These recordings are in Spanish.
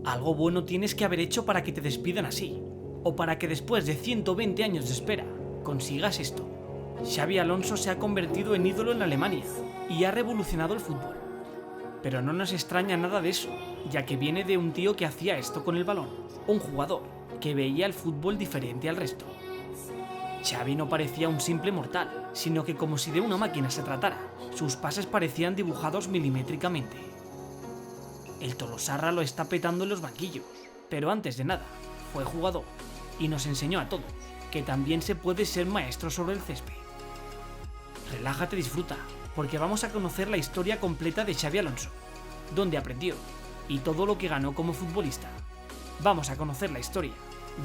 Algo bueno tienes que haber hecho para que te despidan así, o para que después de 120 años de espera consigas esto. Xabi Alonso se ha convertido en ídolo en Alemania y ha revolucionado el fútbol. Pero no nos extraña nada de eso, ya que viene de un tío que hacía esto con el balón, un jugador que veía el fútbol diferente al resto. Xavi no parecía un simple mortal, sino que como si de una máquina se tratara, sus pases parecían dibujados milimétricamente. El Tolosarra lo está petando en los banquillos, pero antes de nada, fue jugador y nos enseñó a todos que también se puede ser maestro sobre el césped. Relájate, disfruta, porque vamos a conocer la historia completa de Xabi Alonso, dónde aprendió y todo lo que ganó como futbolista. Vamos a conocer la historia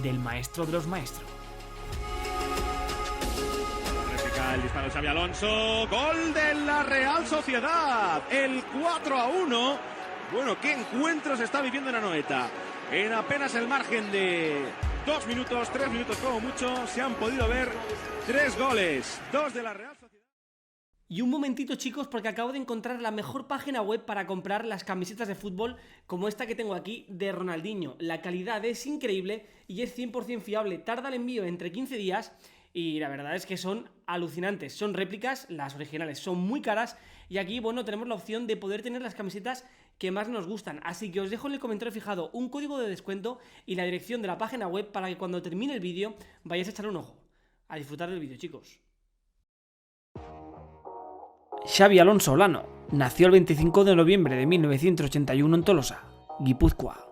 del maestro de los maestros. El disparo de Xabi Alonso, gol de la Real Sociedad, el 4-1. Bueno, qué encuentro se está viviendo en Anoeta. En apenas el margen de 2 minutos, 3 minutos como mucho, se han podido ver 3 goles, 2 de la Real Sociedad. Y un momentito, chicos, porque acabo de encontrar la mejor página web para comprar las camisetas de fútbol como esta que tengo aquí de Ronaldinho. La calidad es increíble y es 100% fiable. Tarda el envío entre 15 días y la verdad es que son alucinantes. Son réplicas, las originales son muy caras y aquí, bueno, tenemos la opción de poder tener las camisetas que más nos gustan. Así que os dejo en el comentario fijado un código de descuento y la dirección de la página web para que cuando termine el vídeo vayáis a echar un ojo. A disfrutar del vídeo, chicos. Xabi Alonso Olano nació el 25 de noviembre de 1981 en Tolosa, Guipúzcoa.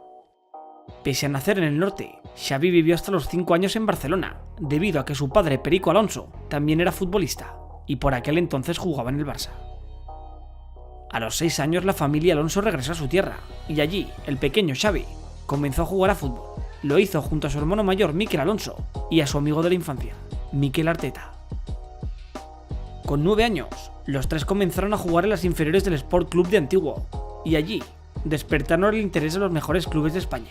Pese a nacer en el norte, Xabi vivió hasta los 5 años en Barcelona, debido a que su padre Perico Alonso también era futbolista, y por aquel entonces jugaba en el Barça. A los 6 años la familia Alonso regresó a su tierra, y allí el pequeño Xabi comenzó a jugar a fútbol. Lo hizo junto a su hermano mayor Mikel Alonso y a su amigo de la infancia, Mikel Arteta. Con 9 años, los tres comenzaron a jugar en las inferiores del Sport Club de Antiguo, y allí despertaron el interés de los mejores clubes de España.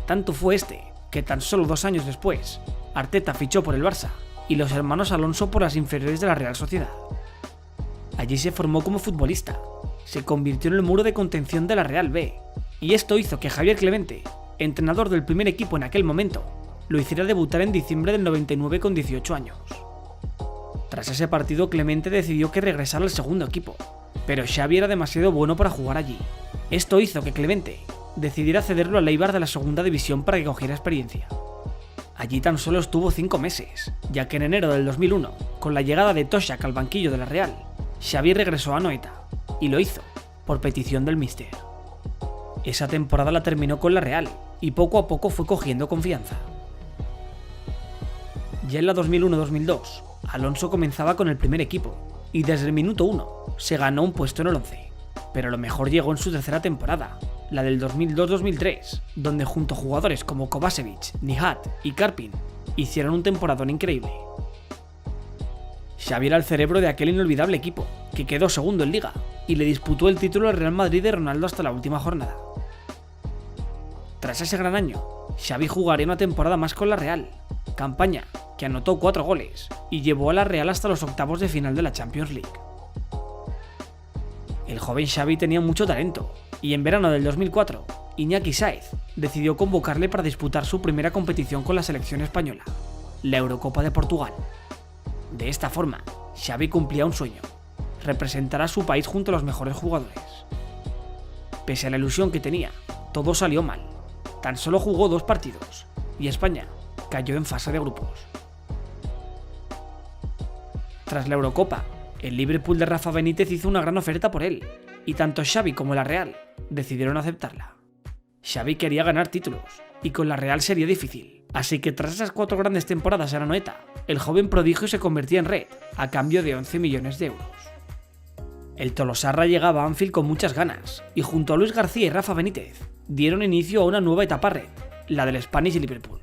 Tanto fue este, que tan solo 2 años después, Arteta fichó por el Barça y los hermanos Alonso por las inferiores de la Real Sociedad. Allí se formó como futbolista, se convirtió en el muro de contención de la Real B, y esto hizo que Javier Clemente, entrenador del primer equipo en aquel momento, lo hiciera debutar en diciembre del 99 con 18 años. Tras ese partido, Clemente decidió que regresara al segundo equipo, pero Xavi era demasiado bueno para jugar allí. Esto hizo que Clemente decidiera cederlo al Eibar de la segunda división para que cogiera experiencia. Allí tan solo estuvo 5 meses, ya que en enero del 2001, con la llegada de Toshak al banquillo de la Real, Xavi regresó a Anoeta, y lo hizo por petición del míster. Esa temporada la terminó con la Real, y poco a poco fue cogiendo confianza. Ya en la 2001-2002, Alonso comenzaba con el primer equipo, y desde el minuto 1 se ganó un puesto en el 11. Pero lo mejor llegó en su tercera temporada, la del 2002-2003, donde junto a jugadores como Kovacevic, Nihat y Karpin, hicieron un temporadón increíble. Xavi era el cerebro de aquel inolvidable equipo, que quedó segundo en Liga, y le disputó el título al Real Madrid de Ronaldo hasta la última jornada. Tras ese gran año, Xavi jugaría una temporada más con la Real, campaña que anotó 4 goles y llevó a la Real hasta los octavos de final de la Champions League. El joven Xavi tenía mucho talento, y en verano del 2004, Iñaki Sáez decidió convocarle para disputar su primera competición con la selección española, la Eurocopa de Portugal. De esta forma, Xavi cumplía un sueño: representar a su país junto a los mejores jugadores. Pese a la ilusión que tenía, todo salió mal. Tan solo jugó 2 partidos, y España cayó en fase de grupos. Tras la Eurocopa, el Liverpool de Rafa Benítez hizo una gran oferta por él, y tanto Xavi como la Real decidieron aceptarla. Xavi quería ganar títulos, y con la Real sería difícil, así que tras esas 4 grandes temporadas en Anoeta, el joven prodigio se convertía en red, a cambio de 11 millones de euros. El Tolosarra llegaba a Anfield con muchas ganas, y junto a Luis García y Rafa Benítez, dieron inicio a una nueva etapa red, la del Spanish Liverpool.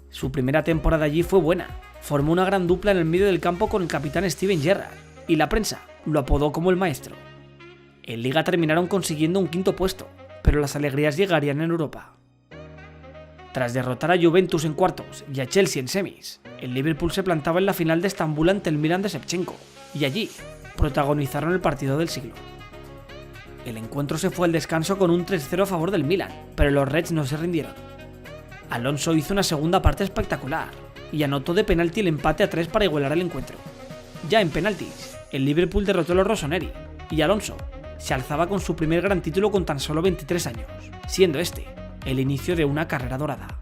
Su primera temporada allí fue buena, formó una gran dupla en el medio del campo con el capitán Steven Gerrard, y la prensa lo apodó como el maestro. En Liga terminaron consiguiendo un 5º puesto, pero las alegrías llegarían en Europa. Tras derrotar a Juventus en cuartos y a Chelsea en semis, el Liverpool se plantaba en la final de Estambul ante el Milan de Shevchenko, y allí protagonizaron el partido del siglo. El encuentro se fue al descanso con un 3-0 a favor del Milan, pero los Reds no se rindieron. Alonso hizo una segunda parte espectacular y anotó de penalti el empate a 3 para igualar el encuentro. Ya en penaltis, el Liverpool derrotó a los rossoneri y Alonso se alzaba con su primer gran título con tan solo 23 años, siendo este el inicio de una carrera dorada.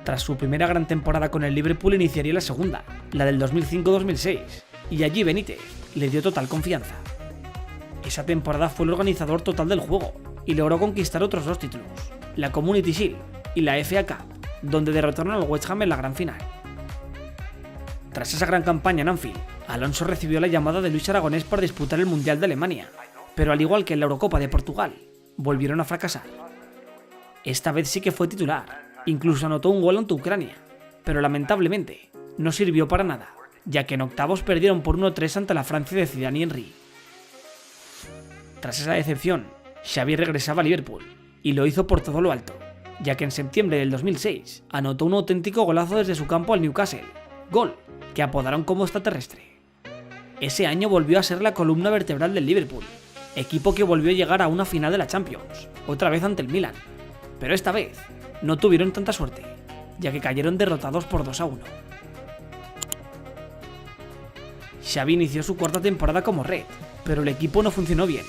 Tras su primera gran temporada con el Liverpool iniciaría la segunda, la del 2005-2006, y allí Benítez le dio total confianza. Esa temporada fue el organizador total del juego y logró conquistar otros 2 títulos, la Community Shield y la FA Cup, donde derrotaron al West Ham en la gran final. Tras esa gran campaña en Anfield, Alonso recibió la llamada de Luis Aragonés para disputar el Mundial de Alemania, pero al igual que en la Eurocopa de Portugal, volvieron a fracasar. Esta vez sí que fue titular, incluso anotó un gol ante Ucrania, pero lamentablemente no sirvió para nada, ya que en octavos perdieron por 1-3 ante la Francia de Zidane y Henry. Tras esa decepción, Xavi regresaba a Liverpool, y lo hizo por todo lo alto, ya que en septiembre del 2006 anotó un auténtico golazo desde su campo al Newcastle, gol que apodaron como extraterrestre. Ese año volvió a ser la columna vertebral del Liverpool, equipo que volvió a llegar a una final de la Champions, otra vez ante el Milan, pero esta vez no tuvieron tanta suerte, ya que cayeron derrotados por 2-1. Xavi inició su cuarta temporada como Red, pero el equipo no funcionó bien.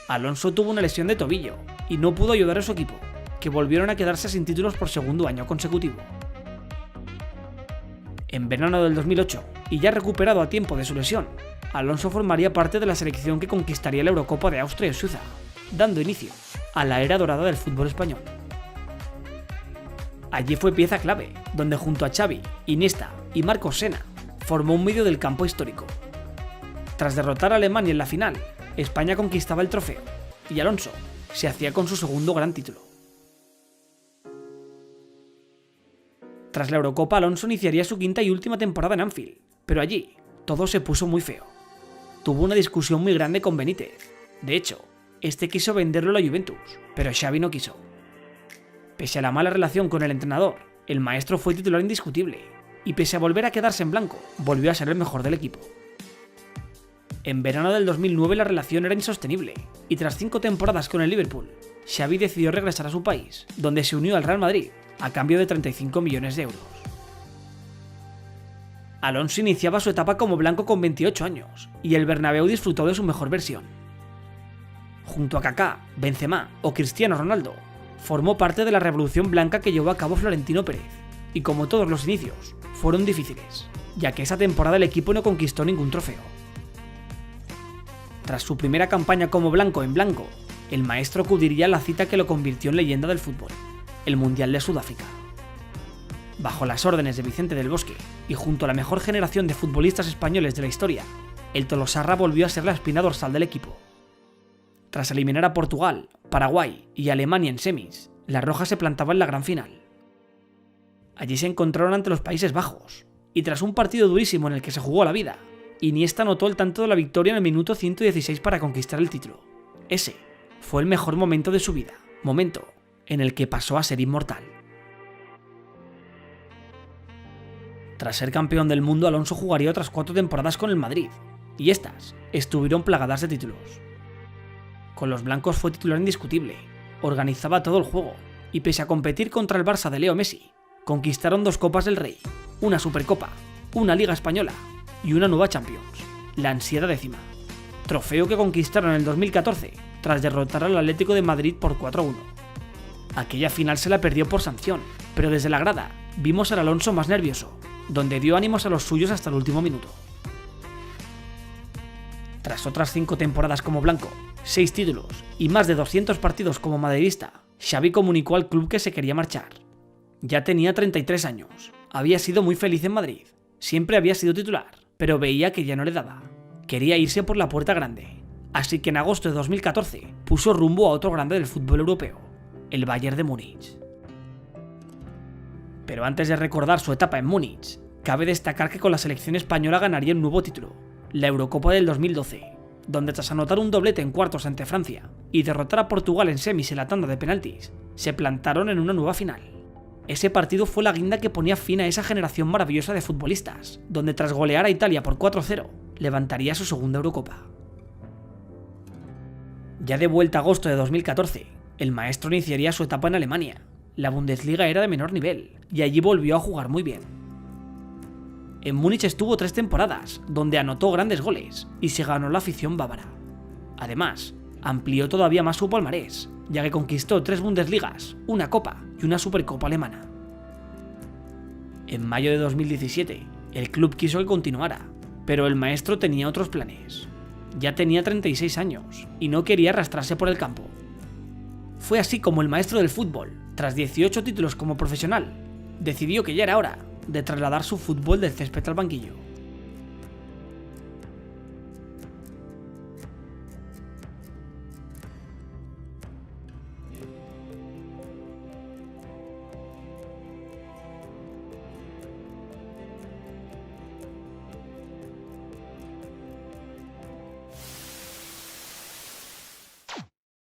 Alonso tuvo una lesión de tobillo y no pudo ayudar a su equipo, que volvieron a quedarse sin títulos por segundo año consecutivo. En verano del 2008, y ya recuperado a tiempo de su lesión, Alonso formaría parte de la selección que conquistaría la Eurocopa de Austria y Suiza, dando inicio a la era dorada del fútbol español. Allí fue pieza clave, donde junto a Xavi, Iniesta y Marcos Sena formó un medio del campo histórico. Tras derrotar a Alemania en la final, España conquistaba el trofeo, y Alonso se hacía con su segundo gran título. Tras la Eurocopa, Alonso iniciaría su quinta y última temporada en Anfield, pero allí todo se puso muy feo. Tuvo una discusión muy grande con Benítez. De hecho, este quiso venderlo a la Juventus, pero Xavi no quiso. Pese a la mala relación con el entrenador, el maestro fue titular indiscutible, y pese a volver a quedarse en blanco, volvió a ser el mejor del equipo. En verano del 2009 la relación era insostenible, y tras 5 temporadas con el Liverpool, Xavi decidió regresar a su país, donde se unió al Real Madrid, a cambio de 35 millones de euros. Alonso iniciaba su etapa como blanco con 28 años, y el Bernabéu disfrutó de su mejor versión. Junto a Kaká, Benzema o Cristiano Ronaldo, formó parte de la revolución blanca que llevó a cabo Florentino Pérez, y como todos los inicios, fueron difíciles, ya que esa temporada el equipo no conquistó ningún trofeo. Tras su primera campaña como blanco en blanco, el maestro acudiría a la cita que lo convirtió en leyenda del fútbol, el Mundial de Sudáfrica. Bajo las órdenes de Vicente del Bosque y junto a la mejor generación de futbolistas españoles de la historia, el Tolosarra volvió a ser la espina dorsal del equipo. Tras eliminar a Portugal, Paraguay y Alemania en semis, la Roja se plantaba en la gran final. Allí se encontraron ante los Países Bajos, y tras un partido durísimo en el que se jugó la vida, Iniesta anotó el tanto de la victoria en el minuto 116 para conquistar el título. Ese fue el mejor momento de su vida, momento en el que pasó a ser inmortal. Tras ser campeón del mundo, Alonso jugaría otras 4 temporadas con el Madrid, y estas estuvieron plagadas de títulos. Con los blancos fue titular indiscutible, organizaba todo el juego, y pese a competir contra el Barça de Leo Messi, conquistaron 2 Copas del Rey, una Supercopa, una Liga Española y una nueva Champions, la ansiada 10ª, trofeo que conquistaron en el 2014 tras derrotar al Atlético de Madrid por 4-1. Aquella final se la perdió por sanción, pero desde la grada vimos al Alonso más nervioso, donde dio ánimos a los suyos hasta el último minuto. Tras otras 5 temporadas como blanco, 6 títulos y más de 200 partidos como madridista, Xavi comunicó al club que se quería marchar. Ya tenía 33 años, había sido muy feliz en Madrid, siempre había sido titular, pero veía que ya no le daba. Quería irse por la puerta grande, así que en agosto de 2014 puso rumbo a otro grande del fútbol europeo, el Bayern de Múnich. Pero antes de recordar su etapa en Múnich, cabe destacar que con la selección española ganaría un nuevo título, la Eurocopa del 2012, donde tras anotar un doblete en cuartos ante Francia y derrotar a Portugal en semis en la tanda de penaltis, se plantaron en una nueva final. Ese partido fue la guinda que ponía fin a esa generación maravillosa de futbolistas, donde tras golear a Italia por 4-0, levantaría su segunda Eurocopa. Ya de vuelta a agosto de 2014, el maestro iniciaría su etapa en Alemania. La Bundesliga era de menor nivel, y allí volvió a jugar muy bien. En Múnich estuvo 3 temporadas, donde anotó grandes goles, y se ganó la afición bávara. Además, amplió todavía más su palmarés, ya que conquistó 3 Bundesligas, una Copa y una Supercopa alemana. En mayo de 2017, el club quiso que continuara, pero el maestro tenía otros planes. Ya tenía 36 años y no quería arrastrarse por el campo. Fue así como el maestro del fútbol, tras 18 títulos como profesional, decidió que ya era hora de trasladar su fútbol del césped al banquillo.